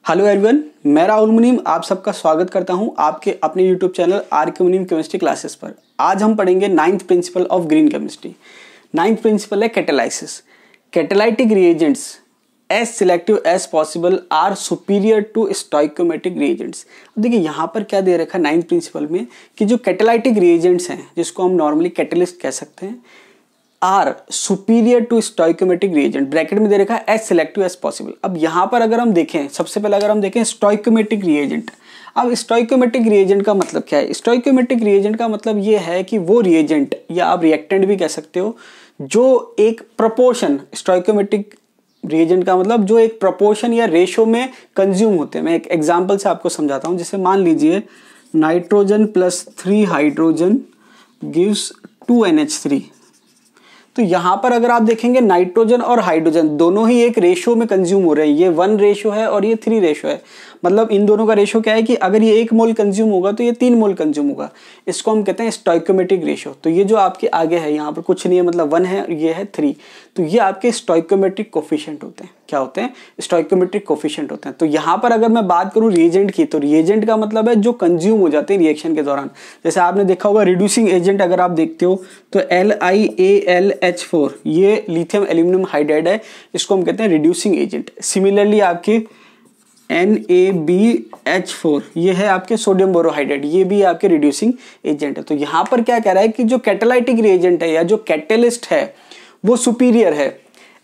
Hello everyone, मैं राहुल मुनीम आप सबका स्वागत करता हूं आपके अपने यूट्यूब चैनल आर के मुनीम केमिस्ट्री क्लासेस पर। आज हम पढ़ेंगे ninth principle of green chemistry. Ninth principle है catalysis. Catalytic reagents as selective as possible are superior to stoichiometric reagents. अब देखिए यहाँ पर क्या दे रखा है नाइन्थ प्रिंसिपल में कि जो कैटालाइटिक रिएजेंट्स हैं, जिसको हम नॉर्मली कैटलिस्ट कह सकते हैं, are superior to stoichiometric reagent, bracket में दे रखा है एज सिलेक्टिव एज पॉसिबल। अब यहाँ पर अगर हम देखें, सबसे पहले अगर हम देखें स्टोइकोमेट्रिक रिएजेंट। अब स्टोइकोमेट्रिक रिएजेंट का मतलब क्या है? स्टोइकोमेट्रिक रिएजेंट का मतलब ये है कि वो रिएजेंट या आप रिएक्टेंट भी कह सकते हो जो एक प्रपोर्शन, स्टोइकोमेट्रिक रिएजेंट का मतलब जो एक प्रपोर्शन या रेशो में कंज्यूम होते हैं। मैं एक एग्जाम्पल से आपको समझाता हूँ। जैसे मान लीजिए nitrogen plus 3 hydrogen gives 2NH3। तो यहाँ पर अगर आप देखेंगे नाइट्रोजन और हाइड्रोजन दोनों ही एक रेशो में कंज्यूम हो रहे हैं। ये 1 रेशो है और ये 3 रेशो है। मतलब इन दोनों का रेशो क्या है कि अगर ये 1 मोल कंज्यूम होगा तो ये 3 मोल कंज्यूम होगा। इसको हम कहते हैं स्टोइकोमेट्रिक रेशो। तो ये जो आपके आगे है यहाँ पर कुछ नहीं है, मतलब 1 है और ये है 3। तो ये आपके स्टोइकोमेट्रिक कोफिशिएंट होते हैं। क्या होते हैं? स्टोइकोमेट्रिक कोफिशिएंट होते हैं। तो यहाँ पर अगर मैं बात करूँ रिएजेंट की, तो रिएजेंट का मतलब है जो कंज्यूम हो जाते हैं रिएक्शन के दौरान। जैसे आपने देखा होगा रिड्यूसिंग एजेंट अगर आप देखते हो तो LiAlH4 ये लिथियम एल्यूमिनियम हाइड्राइड है, इसको हम कहते हैं रिड्यूसिंग एजेंट। सिमिलरली आपके NaBH4 ये है आपके सोडियम बोरोहाइड्राइड, ये भी आपके रिड्यूसिंग एजेंट है। तो यहाँ पर क्या कह रहा है कि जो कैटालाइटिक रिएजेंट है या जो कैटलिस्ट है वो सुपीरियर है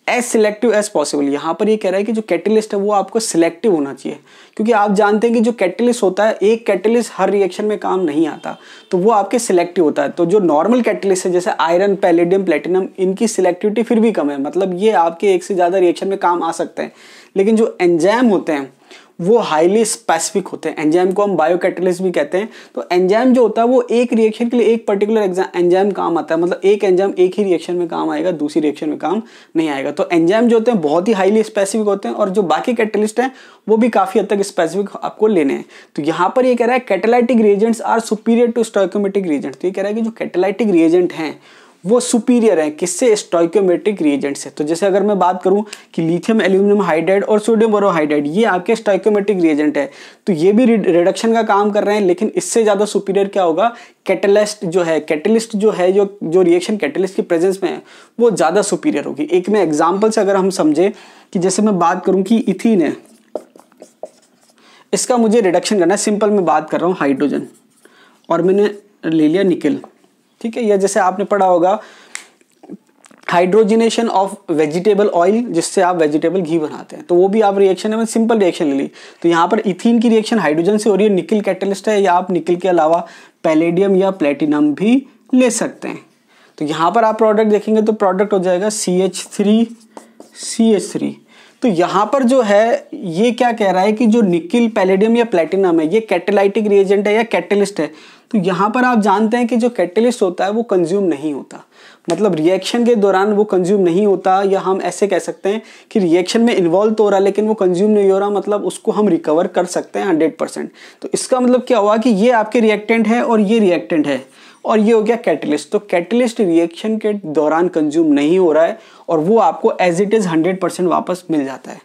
एज सिलेक्टिव एज पॉसिबल। यहाँ पर ये कह रहा है कि जो कैटलिस्ट है वो आपको सिलेक्टिव होना चाहिए, क्योंकि आप जानते हैं कि जो कैटलिस्ट होता है, एक कैटलिस्ट हर रिएक्शन में काम नहीं आता, तो वो आपके सिलेक्टिव होता है। तो जो नॉर्मल कैटलिस्ट है जैसे आयरन, पैलेडियम, प्लेटिनम, इनकी सिलेक्टिविटी फिर भी कम है, मतलब ये आपके एक से ज़्यादा रिएक्शन में काम आ सकते हैं। लेकिन जो एंजाइम होते हैं वो हाईली स्पेसिफिक होते हैं। एंजाइम को हम बायो कैटलिस्ट भी कहते हैं। तो एंजाइम जो होता है वो एक रिएक्शन के लिए एक पर्टिकुलर एंजाइम काम आता है, मतलब एक एंजाइम एक ही रिएक्शन में काम आएगा, दूसरी रिएक्शन में काम नहीं आएगा। तो एंजाइम जो होते हैं बहुत ही हाईली स्पेसिफिक होते हैं और जो बाकी कैटलिस्ट हैं वो भी काफी हद तक स्पेसिफिक आपको लेने हैं। तो यहाँ पर ये कह रहा है catalytic reagents are superior to stoichiometric reagent. तो ये कह रहा है कि जो कैटालाइटिक रिएजेंट हैं वो सुपीरियर है किससे? स्टोइकोमेट्रिक रिएजेंट से। तो जैसे अगर मैं बात करूं कि लिथियम एल्यूमिनियम हाइड्राइड और सोडियम बोरोहाइड्राइड ये आपके स्टोइकोमेट्रिक रिएजेंट है, तो ये भी रिडक्शन का काम कर रहे हैं, लेकिन इससे ज्यादा सुपीरियर क्या होगा? कैटलिस्ट जो है, कैटलिस्ट जो है, जो रिएक्शन कैटलिस्ट की प्रेजेंस में है वो ज्यादा सुपीरियर होगी। एक में एग्जाम्पल से अगर हम समझे कि जैसे मैं बात करूं कि इथीन है, इसका मुझे रिडक्शन करना है। सिंपल मैं बात कर रहा हूं हाइड्रोजन और मैंने ले लिया निकल, ठीक है। या जैसे आपने पढ़ा होगा हाइड्रोजिनेशन ऑफ वेजिटेबल ऑयल, जिससे आप वेजिटेबल घी बनाते हैं, तो वो भी आप रिएक्शन है, सिंपल रिएक्शन ले ली। तो यहाँ पर इथीन की रिएक्शन हाइड्रोजन से हो रही है, निकल कैटलिस्ट है, या आप निकल के अलावा पैलेडियम या प्लेटिनम भी ले सकते हैं। तो यहाँ पर आप प्रोडक्ट देखेंगे तो प्रोडक्ट हो जाएगा CH3CH3। तो यहाँ पर जो है ये क्या कह रहा है कि जो निकल, पैलेडियम या प्लेटिनम है ये कैटालाइटिक रिएजेंट है या कैटलिस्ट है। तो यहाँ पर आप जानते हैं कि जो कैटलिस्ट होता है वो कंज्यूम नहीं होता, मतलब रिएक्शन के दौरान वो कंज्यूम नहीं होता, या हम ऐसे कह सकते हैं कि रिएक्शन में इन्वॉल्व तो हो रहा है लेकिन वो कंज्यूम नहीं हो रहा, मतलब उसको हम रिकवर कर सकते हैं 100%। तो इसका मतलब क्या हुआ कि ये आपके रिएक्टेंट है और ये रिएक्टेंट है और ये हो गया कैटलिस्ट। तो कैटलिस्ट रिएक्शन के दौरान कंज्यूम नहीं हो रहा है और वो आपको एज इट इज 100% वापस मिल जाता है।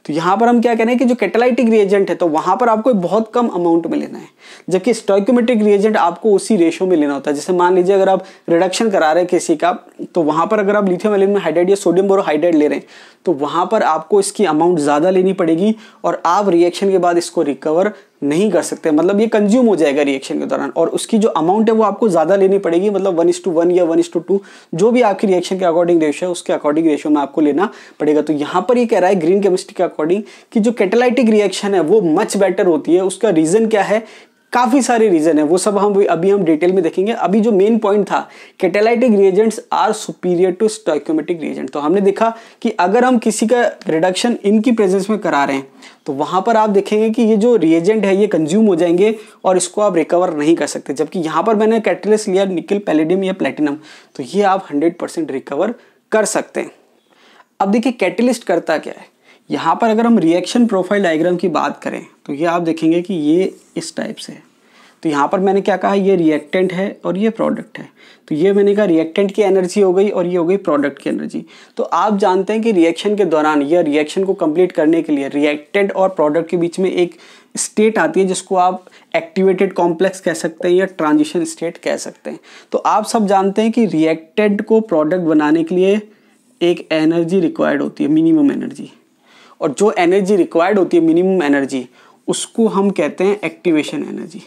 तो यहाँ पर हम क्या कह रहे हैं कि जो कैटालाइटिक रिएजेंट है तो वहां पर आपको बहुत कम अमाउंट में लेना है, जबकि स्टोइकोमेट्रिक रिएजेंट आपको उसी रेशो में लेना होता है। जैसे मान लीजिए अगर आप रिडक्शन करा रहे हैं किसी का, तो वहां पर अगर आप लिथियम एल्यूमिनियम हाइड्राइड या सोडियम बोरोहाइड्राइड ले रहे हैं तो वहां पर आपको इसकी अमाउंट ज्यादा लेनी पड़ेगी और आप रिएक्शन के बाद इसको रिकवर नहीं कर सकते, मतलब ये कंज्यूम हो जाएगा रिएक्शन के दौरान और उसकी जो अमाउंट है वो आपको ज्यादा लेनी पड़ेगी, मतलब 1:1 या 1:2 जो भी आपकी रिएक्शन के अकॉर्डिंग रेशियो है उसके अकॉर्डिंग रेशियो में आपको लेना पड़ेगा। तो यहाँ पर ये कह रहा है ग्रीन केमिस्ट्री के अकॉर्डिंग कि जो कैटालाइटिक रिएक्शन है वो मच बेटर होती है। उसका रीजन क्या है? काफी सारे रीजन है, वो सब अभी हम डिटेल में देखेंगे। अभी जो मेन पॉइंट था catalytic reagents are superior to stoichiometric reagent, तो हमने देखा कि अगर हम किसी का रिडक्शन इनकी प्रेजेंस में करा रहे हैं तो वहां पर आप देखेंगे कि ये जो रिएजेंट है ये कंज्यूम हो जाएंगे और इसको आप रिकवर नहीं कर सकते। जबकि यहाँ पर मैंने कैटलिस्ट लिया निकल, पैलेडियम या प्लेटिनम, तो ये आप 100% रिकवर कर सकते हैं। अब देखिए कैटलिस्ट करता क्या है। यहाँ पर अगर हम रिएक्शन प्रोफाइल डायग्राम की बात करें तो ये आप देखेंगे कि ये इस टाइप से है। तो यहाँ पर मैंने क्या कहा, ये रिएक्टेंट है और ये प्रोडक्ट है। तो ये मैंने कहा रिएक्टेंट की एनर्जी हो गई और ये हो गई प्रोडक्ट की एनर्जी। तो आप जानते हैं कि रिएक्शन के दौरान या रिएक्शन को कंप्लीट करने के लिए रिएक्टेंट और प्रोडक्ट के बीच में एक स्टेट आती है जिसको आप एक्टिवेटेड कॉम्प्लेक्स कह सकते हैं या ट्रांजिशन स्टेट कह सकते हैं। तो आप सब जानते हैं कि रिएक्टेंट को प्रोडक्ट बनाने के लिए एक एनर्जी रिक्वायर्ड होती है, मिनिमम एनर्जी, और जो एनर्जी रिक्वायर्ड होती है मिनिमम एनर्जी, उसको हम कहते हैं एक्टिवेशन एनर्जी।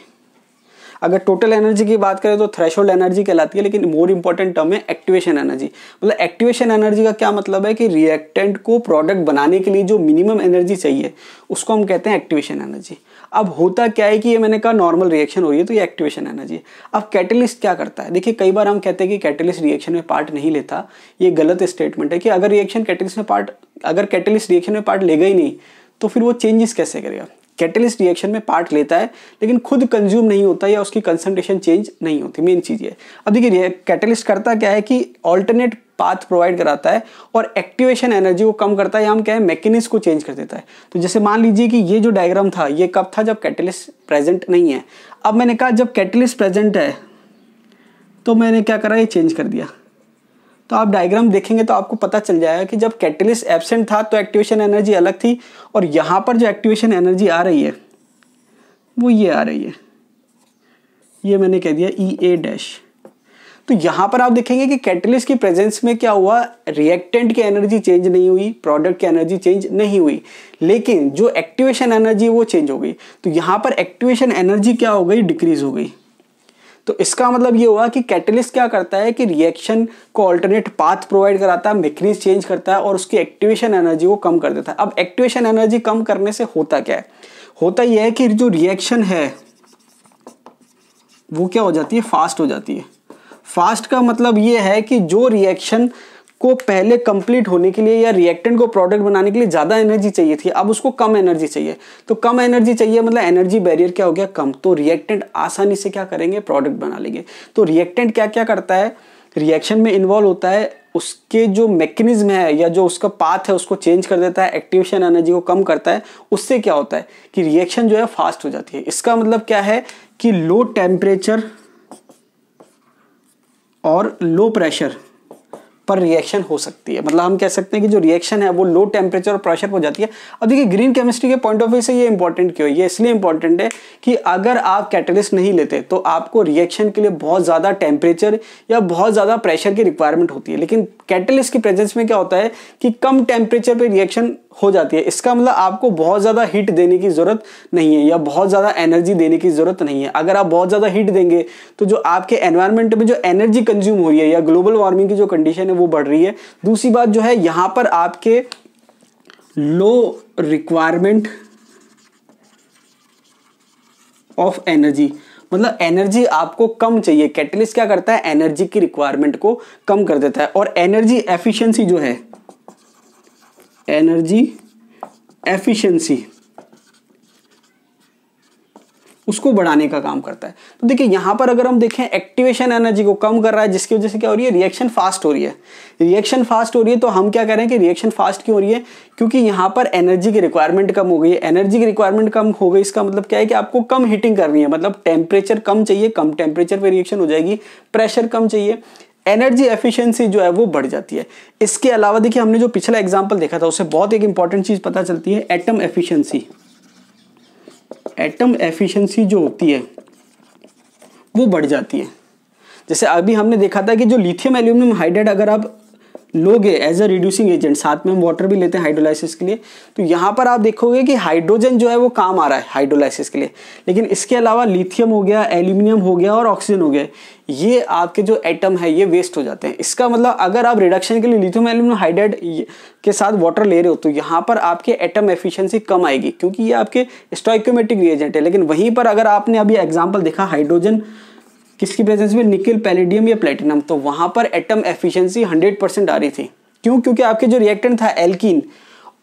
अगर टोटल एनर्जी की बात करें तो थ्रेशोल्ड एनर्जी कहलाती है, लेकिन मोर इंपॉर्टेंट टर्म है एक्टिवेशन एनर्जी। मतलब एक्टिवेशन एनर्जी का क्या मतलब है कि रिएक्टेंट को प्रोडक्ट बनाने के लिए जो मिनिमम एनर्जी चाहिए उसको हम कहते हैं एक्टिवेशन एनर्जी। अब होता क्या है कि ये मैंने कहा नॉर्मल रिएक्शन हो रही है तो ये एक्टिवेशन एनर्जी है। अब कैटलिस्ट क्या करता है, देखिए कई बार हम कहते हैं कि कैटलिस्ट रिएक्शन में पार्ट नहीं लेता, ये गलत स्टेटमेंट है कि अगर कैटलिस्ट रिएक्शन में पार्ट लेगा ही नहीं तो फिर वो चेंजेस कैसे करेगा। कैटलिस्ट रिएक्शन में पार्ट लेता है लेकिन खुद कंज्यूम नहीं होता या उसकी कंसंट्रेशन चेंज नहीं होती, मेन चीज ये। अब देखिए कैटलिस्ट करता क्या है कि ऑल्टरनेट पाथ प्रोवाइड कराता है और एक्टिवेशन एनर्जी को कम करता है, या हम क्या है मैकेनिज्म को चेंज कर देता है। तो जैसे मान लीजिए कि ये जो डायग्राम था ये कब था, जब कैटलिस्ट प्रेजेंट नहीं है। अब मैंने कहा जब कैटलिस्ट प्रेजेंट है तो मैंने क्या करा, ये चेंज कर दिया। तो आप डायग्राम देखेंगे तो आपको पता चल जाएगा कि जब कैटलिस्ट एब्सेंट था तो एक्टिवेशन एनर्जी अलग थी, और यहाँ पर जो एक्टिवेशन एनर्जी आ रही है वो ये आ रही है, ये मैंने कह दिया EA'। तो यहाँ पर आप देखेंगे कि कैटलिस्ट की प्रेजेंस में क्या हुआ, रिएक्टेंट की एनर्जी चेंज नहीं हुई, प्रोडक्ट की एनर्जी चेंज नहीं हुई, लेकिन जो एक्टिवेशन एनर्जी वो चेंज हो गई। तो यहाँ पर एक्टिवेशन एनर्जी क्या हो गई, डिक्रीज हो गई। तो इसका मतलब ये हुआ कि कैटलिस्ट क्या करता है कि रिएक्शन को अल्टरनेट पाथ प्रोवाइड कराता है, मैकेनिज्म चेंज करता है और उसकी एक्टिवेशन एनर्जी को कम कर देता है। अब एक्टिवेशन एनर्जी कम करने से होता क्या है, होता यह है कि जो रिएक्शन है वो क्या हो जाती है, फास्ट हो जाती है। फास्ट का मतलब ये है कि जो रिएक्शन को पहले कंप्लीट होने के लिए या रिएक्टेंट को प्रोडक्ट बनाने के लिए ज्यादा एनर्जी चाहिए थी, अब उसको कम एनर्जी चाहिए। तो कम एनर्जी चाहिए मतलब एनर्जी बैरियर क्या हो गया, कम। तो रिएक्टेंट आसानी से क्या करेंगे, प्रोडक्ट बना लेंगे। तो रिएक्टेंट क्या क्या करता है, रिएक्शन में इन्वॉल्व होता है, उसके जो मैकेनिज्म है या जो उसका पाथ है उसको चेंज कर देता है, एक्टिवेशन एनर्जी को कम करता है। उससे क्या होता है कि रिएक्शन जो है फास्ट हो जाती है। इसका मतलब क्या है कि लो टेम्परेचर और लो प्रेशर पर रिएक्शन हो सकती है। मतलब हम कह सकते हैं कि जो रिएक्शन है वो लो टेम्परेचर और प्रेशर पर हो जाती है। अब देखिए ग्रीन केमिस्ट्री के पॉइंट ऑफ व्यू से ये इंपॉर्टेंट क्यों है, ये इसलिए इंपॉर्टेंट है कि अगर आप कैटलिस्ट नहीं लेते तो आपको रिएक्शन के लिए बहुत ज़्यादा टेम्परेचर या बहुत ज़्यादा प्रेशर की रिक्वायरमेंट होती है, लेकिन कैटलिस्ट की प्रेजेंस में क्या होता है कि कम टेम्परेचर पर रिएक्शन हो जाती है। इसका मतलब आपको बहुत ज़्यादा हीट देने की ज़रूरत नहीं है या बहुत ज़्यादा एनर्जी देने की ज़रूरत नहीं है। अगर आप बहुत ज़्यादा हीट देंगे तो जो आपके एनवायरनमेंट में जो एनर्जी कंज्यूम हो रही है या ग्लोबल वार्मिंग की जो कंडीशन है वो बढ़ रही है। दूसरी बात जो है यहाँ पर आपके लो रिक्वायरमेंट ऑफ एनर्जी, मतलब एनर्जी आपको कम चाहिए। कैटलिस्ट क्या करता है, एनर्जी की रिक्वायरमेंट को कम कर देता है। और एनर्जी एफिशिएंसी जो है, एनर्जी एफिशिएंसी उसको बढ़ाने का काम करता है। तो देखिए यहां पर अगर हम देखें एक्टिवेशन एनर्जी को कम कर रहा है, जिसकी वजह से क्या हो रही है, रिएक्शन फास्ट हो रही है। रिएक्शन फास्ट हो रही है तो हम क्या कह रहे हैं कि रिएक्शन फास्ट क्यों हो रही है, क्योंकि यहां पर एनर्जी की रिक्वायरमेंट कम हो गई है। एनर्जी की रिक्वायरमेंट कम हो गई, इसका मतलब क्या है कि आपको कम हीटिंग करनी है, मतलब टेम्परेचर कम चाहिए, कम टेम्परेचर पे रिएक्शन हो जाएगी, प्रेशर कम चाहिए, एनर्जी एफिशिएंसी जो है वो बढ़ जाती है। इसके अलावा देखिए हमने जो पिछला एग्जांपल देखा था उससे बहुत एक इंपॉर्टेंट चीज पता चलती है, एटम एफिशिएंसी। एटम एफिशिएंसी जो होती है वो बढ़ जाती है। जैसे अभी हमने देखा था कि जो लिथियम एल्यूमिनियम हाइड्राइड अगर आप लोगे एज अ रिड्यूसिंग एजेंट, साथ में हम वाटर भी लेते हैं हाइड्रोलाइसिस के लिए, तो यहाँ पर आप देखोगे कि हाइड्रोजन जो है वो काम आ रहा है हाइड्रोलाइसिस के लिए, लेकिन इसके अलावा लिथियम हो गया, एल्यूमिनियम हो गया और ऑक्सीजन हो गया, ये आपके जो एटम है ये वेस्ट हो जाते हैं। इसका मतलब अगर आप रिडक्शन के लिए लिथियम एल्यूमिनियम हाइड्राइड के साथ वाटर ले रहे हो तो यहाँ पर आपके एटम एफिशिएंसी कम आएगी, क्योंकि ये आपके स्टोइकोमेट्रिक रिएजेंट है। लेकिन वहीं पर अगर आपने अभी एग्जाम्पल देखा हाइड्रोजन किसकी प्रेजेंस में, निकल, पैलेडियम या प्लेटिनम, तो वहां पर एटम एफिशिएंसी 100% आ रही थी। क्यों, क्योंकि आपके जो रिएक्टेंट था एल्कीन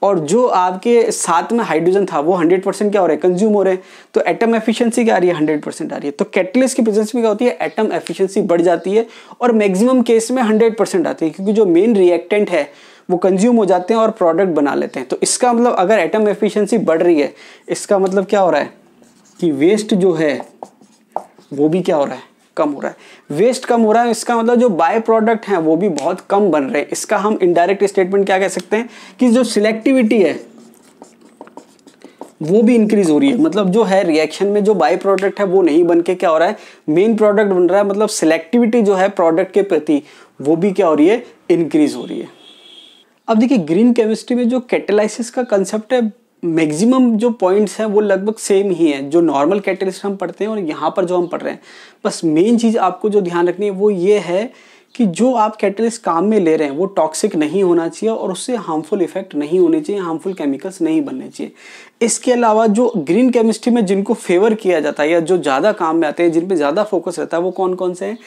और जो आपके साथ में हाइड्रोजन था वो 100% क्या हो रहा है, कंज्यूम हो रहे हैं, तो एटम एफिशिएंसी क्या आ रही है, 100% आ रही है। तो कैटलिस्ट की प्रेजेंस में क्या होती है, एटम एफिशिएंसी बढ़ जाती है और मैक्सिमम केस में 100% आती है, क्योंकि जो मेन रिएक्टेंट है वो कंज्यूम हो जाते हैं और प्रोडक्ट बना लेते हैं। तो इसका मतलब अगर एटम एफिशिएंसी बढ़ रही है, इसका मतलब क्या हो रहा है कि वेस्ट जो है वो भी क्या हो रहा है, कम हो रहा है। वेस्ट कम हो रहा है, इसका मतलब जो बाय प्रोडक्ट हैं वो भी बहुत कम बन रहे हैं। इसका हम इनडायरेक्ट स्टेटमेंट क्या कह सकते हैं कि जो सिलेक्टिविटी है वो भी इंक्रीज हो रही है। मतलब जो है रिएक्शन में जो बाय प्रोडक्ट है वो नहीं बन के क्या हो रहा है, मेन प्रोडक्ट बन रहा है। मतलब सिलेक्टिविटी जो है प्रोडक्ट के प्रति वो भी क्या हो रही है, इंक्रीज हो रही है। अब देखिए ग्रीन केमिस्ट्री में जो कैटालाइसिस का कंसेप्ट है, मैक्सिमम जो पॉइंट्स हैं वो लगभग सेम ही है जो नॉर्मल कैटालिस्ट हम पढ़ते हैं और यहाँ पर जो हम पढ़ रहे हैं। बस मेन चीज़ आपको जो ध्यान रखनी है वो ये है कि जो आप कैटालिस्ट काम में ले रहे हैं वो टॉक्सिक नहीं होना चाहिए और उससे हार्मफुल इफेक्ट नहीं होने चाहिए, हार्मफुल केमिकल्स नहीं बनने चाहिए। इसके अलावा जो ग्रीन केमिस्ट्री में जिनको फेवर किया जाता है या जो ज़्यादा काम में आते हैं, जिन पे ज़्यादा फोकस रहता है, वो कौन कौन से हैं?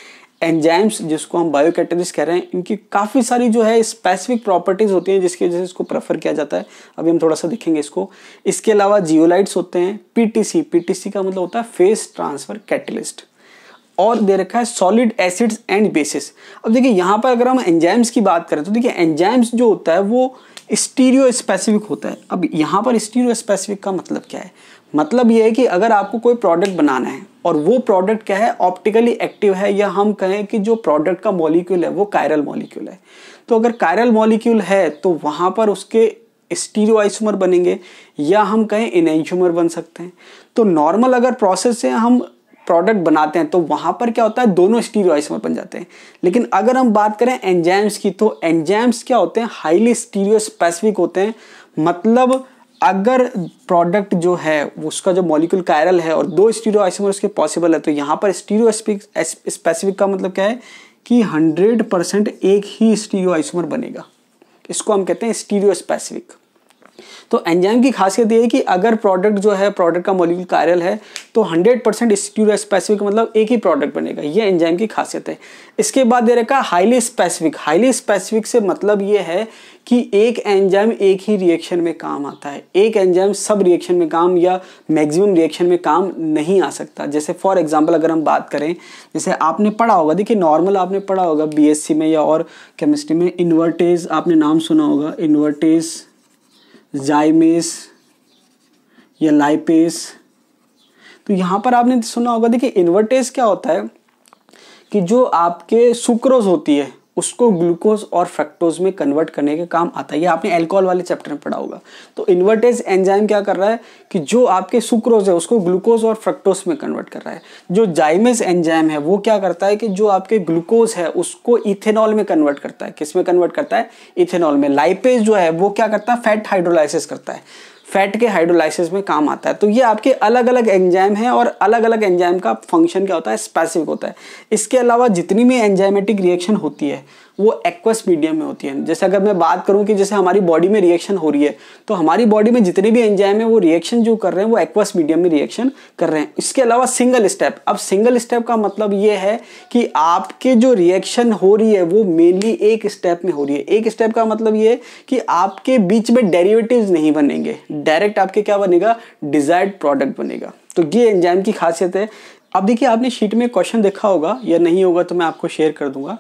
एंजाइम्स, जिसको हम बायोकैटालिस्ट कह रहे हैं। इनकी काफ़ी सारी जो है स्पेसिफिक प्रॉपर्टीज़ होती हैं जिसकी वजह से इसको प्रेफर किया जाता है। अभी हम थोड़ा सा देखेंगे इसको। इसके अलावा जियोलाइट्स होते हैं, पीटीसी का मतलब होता है फेस ट्रांसफर कैटलिस्ट, और दे रखा है सॉलिड एसिड्स एंड बेसिस। अब देखिए यहाँ पर अगर हम एंजाइम्स की बात करें तो देखिए एंजाइम्स जो होता है वो स्टीरियो स्पेसिफिक होता है। अब यहाँ पर स्टीरियो स्पेसिफिक का मतलब क्या है? मतलब ये है कि अगर आपको कोई प्रोडक्ट बनाना है और वो प्रोडक्ट क्या है, ऑप्टिकली एक्टिव है, या हम कहें कि जो प्रोडक्ट का मॉलिक्यूल है वो कायरल मॉलिक्यूल है, तो अगर कायरल मॉलिक्यूल है तो वहाँ पर उसके स्टीरियो आइसोमर बनेंगे या हम कहें इनैंशियोमर बन सकते हैं। तो नॉर्मल अगर प्रोसेस से हम प्रोडक्ट बनाते हैं तो वहाँ पर क्या होता है, दोनों स्टीरियो आइसोमर बन जाते हैं। लेकिन अगर हम बात करें एंजाइम्स की तो एंजाइम्स क्या होते हैं, हाईली स्टीरियो स्पेसिफिक होते हैं। मतलब अगर प्रोडक्ट जो है उसका जो मॉलिक्यूल कायरल है और दो स्टीरियो आइसोमर उसके पॉसिबल है, तो यहाँ पर स्टीरियो स्पेसिफिक का मतलब क्या है कि 100% एक ही स्टीरियो आइसोमर बनेगा। इसको हम कहते हैं स्टीरियो स्पेसिफिक। तो एंजाइम की खासियत ये है कि अगर प्रोडक्ट जो है, प्रोडक्ट का मॉलिक्यूल कायरल है तो 100% स्टीरियो स्पेसिफिक मतलब एक ही प्रोडक्ट बनेगा। ये एंजाइम की खासियत है। इसके बाद दे रखा हाईली स्पेसिफिक। हाईली स्पेसिफिक से मतलब ये है कि एक एंजाइम एक ही रिएक्शन में काम आता है, एक एंजाइम सब रिएक्शन में काम या मैक्सिमम रिएक्शन में काम नहीं आ सकता। जैसे फॉर एग्जांपल अगर हम बात करें, जैसे आपने पढ़ा होगा, देखिए नॉर्मल आपने पढ़ा होगा बीएससी में या और केमिस्ट्री में, इन्वर्टेज आपने नाम सुना होगा, इन्वर्टेज, जाइमेस या लाइपेस। तो यहाँ पर आपने सुना होगा, देखिए इन्वर्टेज क्या होता है कि जो आपके सुक्रोज होती है उसको ग्लूकोज और फ्रक्टोज में कन्वर्ट करने के काम आता है। ये आपने अल्कोहल वाले चैप्टर में पढ़ा होगा। तो इन्वर्टेज एंजाइम क्या कर रहा है कि जो आपके सुक्रोज है उसको ग्लूकोज और फ्रक्टोज में कन्वर्ट कर रहा है। जो जाइमेस एंजाइम है वो क्या करता है कि जो आपके ग्लूकोज है उसको इथेनॉल में कन्वर्ट करता है। किस में कन्वर्ट करता है? इथेनॉल में। लाइपेज जो है वो क्या करता है? फैट हाइड्रोलाइसिस करता है, फैट के हाइड्रोलाइसिस में काम आता है। तो ये आपके अलग अलग एंजाइम हैं और अलग अलग एंजाइम का फंक्शन क्या होता है, स्पेसिफिक होता है। इसके अलावा जितनी भी एंजाइमेटिक रिएक्शन होती है वो एक्वस मीडियम में होती है। जैसे अगर मैं बात करूं कि जैसे हमारी बॉडी में रिएक्शन हो रही है तो हमारी बॉडी में जितने भी एंजाइम है वो रिएक्शन जो कर रहे हैं वो एक्वस मीडियम में रिएक्शन कर रहे हैं। इसके अलावा सिंगल स्टेप। अब सिंगल स्टेप का मतलब ये है कि आपके जो रिएक्शन हो रही है वो मेनली एक स्टेप में हो रही है। एक स्टेप का मतलब ये है कि आपके बीच में डेरिवेटिव्स नहीं बनेंगे, डायरेक्ट आपके क्या बनेगा, डिजायर्ड प्रोडक्ट बनेगा। तो ये एंजाइम की खासियत है। अब देखिए आपने शीट में क्वेश्चन देखा होगा या नहीं होगा तो मैं आपको शेयर कर दूंगा।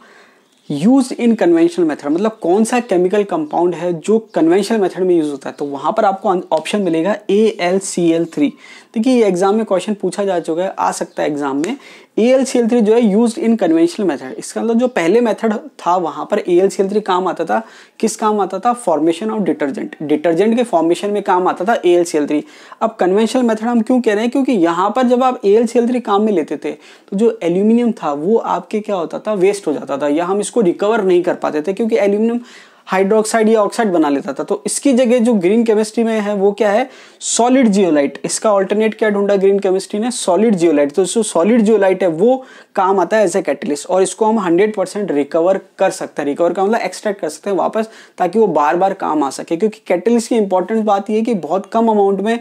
यूज इन कन्वेंशनल मेथड मतलब कौन सा केमिकल कंपाउंड है जो कन्वेंशनल मेथड में यूज होता है। तो वहां पर आपको ऑप्शन मिलेगा AlCl3। देखिए ये एग्जाम में क्वेश्चन पूछा जा चुका है, आ सकता है एग्जाम में। AlCl3 जो है यूज्ड इन कन्वेंशनल मेथड। इसका मतलब जो पहले मेथड था वहां पर AlCl3 काम आता था। किस काम आता था? फॉर्मेशन ऑफ डिटर्जेंट, डिटर्जेंट के फॉर्मेशन में काम आता था AlCl3। अब कन्वेंशनल मेथड हम क्यों कह रहे हैं? क्योंकि यहाँ पर जब आप AlCl3 काम में लेते थे तो जो एल्यूमिनियम था वो आपके क्या होता था, वेस्ट हो जाता था या हम इसको रिकवर नहीं कर पाते थे क्योंकि एल्यूमिनियम हाइड्रोक्साइड या ऑक्साइड बना लेता था। तो इसकी जगह जो ग्रीन केमिस्ट्री में है वो क्या है, सॉलिड जियोलाइट। इसका ऑल्टरनेट क्या ढूंढा ग्रीन केमिस्ट्री ने? Solid zeolite. तो जो सॉलिड जियोलाइट है वो काम आता है एज ए कैटलिस्ट और इसको हम 100% रिकवर कर सकते हैं। रिकवर का मतलब एक्सट्रैक्ट कर सकते हैं वापस, ताकि वो बार बार काम आ सके। क्योंकि कैटलिस्ट की इंपॉर्टेंट बात ये है कि बहुत कम अमाउंट में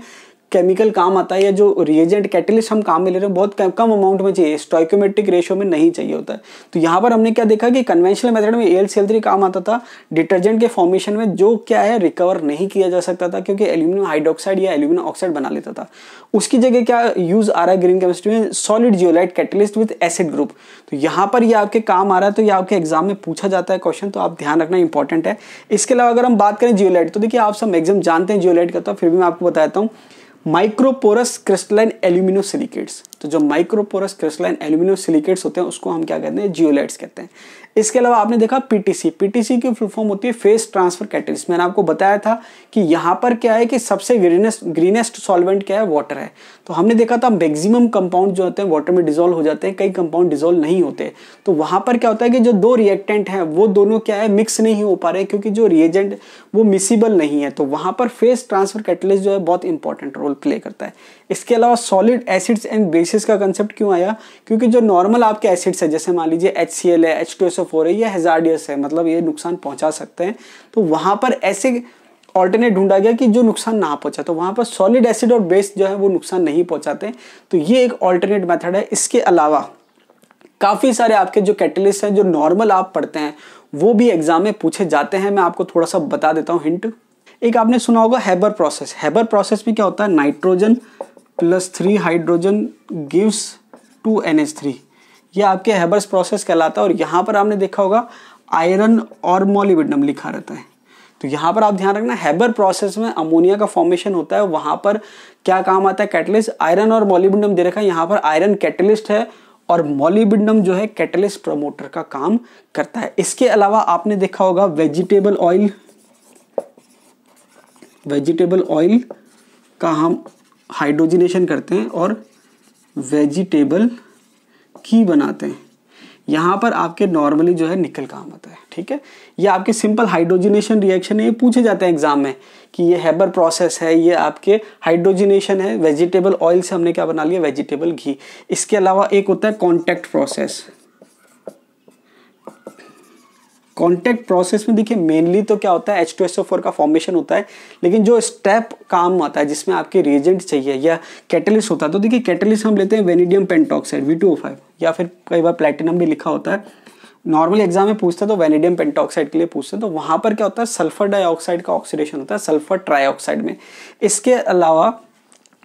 केमिकल काम आता है, या जो रिएजेंट कैटलिस्ट हम काम में ले रहे हैं बहुत कम अमाउंट में चाहिए, स्टोइकोमेट्रिक रेशियो में नहीं चाहिए होता है। तो यहाँ पर हमने क्या देखा कि कन्वेंशनल मेथड में AlCl3 काम आता था डिटर्जेंट के फॉर्मेशन में, जो क्या है रिकवर नहीं किया जा सकता था क्योंकि एल्यूमिनियम हाइड्रोक्साइड या एल्यूमिनियम ऑक्साइड बना लेता था। उसकी जगह क्या यूज आ रहा है ग्रीन केमिस्ट्री में? Solid zeolite catalyst with acid group. तो यहाँ पर ये आपके काम आ रहा है, तो ये आपके एग्जाम में पूछा जाता है क्वेश्चन, तो आप ध्यान रखना इंपॉर्टेंट है। इसके अलावा अगर हम बात करें जियोलाइट, तो देखिए आप सब मैक्सिमम जानते हैं जियोलाइट का, तो फिर भी मैं आपको बताता हूँ। Microporous crystalline एल्यूमिनोसिलिकेट्स। तो जो माइक्रोपोरस क्रिस्टलाइन एल्यूमिनियम सिलिकेट्स होते हैं उसको हम क्या कहते हैं, जियोलाइट्स कहते हैं। इसके अलावा आपने देखा पीटीसी, पीटीसी की फुल फॉर्म होती है फेस ट्रांसफर कैटलिस्ट। मैंने आपको बताया था कि यहाँ पर क्या है कि सबसे ग्रीनेस्ट सॉल्वेंट क्या है, वाटर है। तो हमने देखा था मैक्सिमम कंपाउंड जो होते हैं वाटर में डिजोल्व हो जाते हैं, कई कंपाउंड डिजोल्व नहीं होते। तो वहां पर क्या होता है कि जो दो रिएक्टेंट हैं वो दोनों क्या है, मिक्स नहीं हो पा रहे क्योंकि जो रिएजेंट वो मिसिबल नहीं है। तो वहां पर फेस ट्रांसफर कैटलिस्ट जो है बहुत इंपॉर्टेंट रोल प्ले करता है। इसके अलावा सॉलिड एसिड्स एंड बेसिस का कंसेप्ट क्यों आया, क्योंकि जो नॉर्मल आपके एसिड्स है जैसे मान लीजिए HCl है, H2SO4 है, ये हैजार्डियस है, मतलब ये नुकसान पहुंचा सकते हैं। तो वहां पर ऐसे ऑल्टरनेट ढूंढा गया कि जो नुकसान ना पहुंचा, तो वहां पर सॉलिड एसिड और बेस जो है वो नुकसान नहीं पहुंचाते। तो ये एक ऑल्टरनेट मेथड है। इसके अलावा काफी सारे आपके जो कैटलिस्ट हैं जो नॉर्मल आप पढ़ते हैं वो भी एग्जाम में पूछे जाते हैं। मैं आपको थोड़ा सा बता देता हूँ हिंट। एक आपने सुना होगा हैबर प्रोसेस। हैबर प्रोसेस में क्या होता है, नाइट्रोजन +3 हाइड्रोजन गिव्स 2 NH3, ये आपके हैबर्स प्रोसेस कहलाता है। और यहाँ पर आपने देखा होगा आयरन और मोलिब्डेनम लिखा रहता है। तो यहाँ पर आप ध्यान रखना, हैबर प्रोसेस में अमोनिया का फॉर्मेशन होता है। वहां पर क्या काम आता है, कैटलिस्ट। आयरन और मोलिब्डेनम दे रखा है, यहाँ पर आयरन कैटलिस्ट है और मोलिब्डेनम जो है कैटलिस्ट प्रमोटर का काम करता है। इसके अलावा आपने देखा होगा वेजिटेबल ऑयल, वेजिटेबल ऑयल का हम हाइड्रोजनेशन करते हैं और वेजिटेबल घी बनाते हैं। यहाँ पर आपके नॉर्मली जो है निकल काम आता है, ठीक है। ये आपके सिंपल हाइड्रोजनेशन रिएक्शन है, ये पूछे जाते हैं एग्जाम में कि ये हैबर प्रोसेस है, ये आपके हाइड्रोजनेशन है। वेजिटेबल ऑयल से हमने क्या बना लिया, वेजिटेबल घी। इसके अलावा एक होता है कॉन्टैक्ट प्रोसेस। कॉन्टैक्ट प्रोसेस में देखिए मेनली तो क्या होता है, H2SO4 का फॉर्मेशन होता है, लेकिन जो स्टेप काम आता है जिसमें आपके रिएजेंट चाहिए या कैटलिस्ट होता है, तो देखिए कैटलिस्ट हम लेते हैं वेनेडियम पेंटॉक्साइड V2O5, या फिर कई बार प्लेटिनम भी लिखा होता है। नॉर्मली एग्जाम में पूछते हैं तो वेनेडियम पेंटॉक्साइड के लिए पूछते हैं। तो वहां पर क्या होता है, सल्फर डाइऑक्साइड का ऑक्सीडेशन होता है सल्फर ट्राइऑक्साइड में। इसके अलावा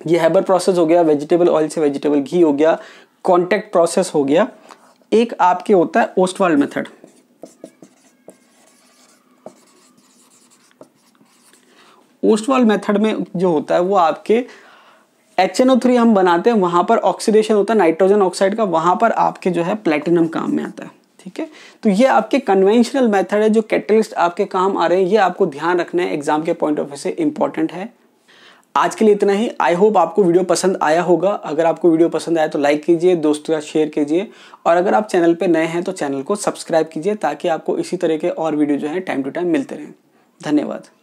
ये हैबर प्रोसेस हो गया, वेजिटेबल ऑयल से वेजिटेबल घी हो गया, कॉन्टैक्ट प्रोसेस हो गया। एक आपके होता है ओस्टवाल्ड मेथड। ओस्टवाल्ड मेथड में जो होता है वो आपके HNO3 हम बनाते हैं, वहां पर ऑक्सीडेशन होता है नाइट्रोजन ऑक्साइड का, वहां पर आपके जो है प्लेटिनम काम में आता है, ठीक है। तो ये आपके कन्वेंशनल मेथड है जो कैटलिस्ट आपके काम आ रहे हैं, ये आपको ध्यान रखना है, एग्जाम के पॉइंट ऑफ व्यू से इंपॉर्टेंट है। आज के लिए इतना ही। आई होप आपको वीडियो पसंद आया होगा। अगर आपको वीडियो पसंद आया तो लाइक कीजिए, दोस्तों के साथ शेयर कीजिए, और अगर आप चैनल पे नए हैं तो चैनल को सब्सक्राइब कीजिए ताकि आपको इसी तरह के और वीडियो जो है टाइम टू टाइम मिलते रहें। धन्यवाद।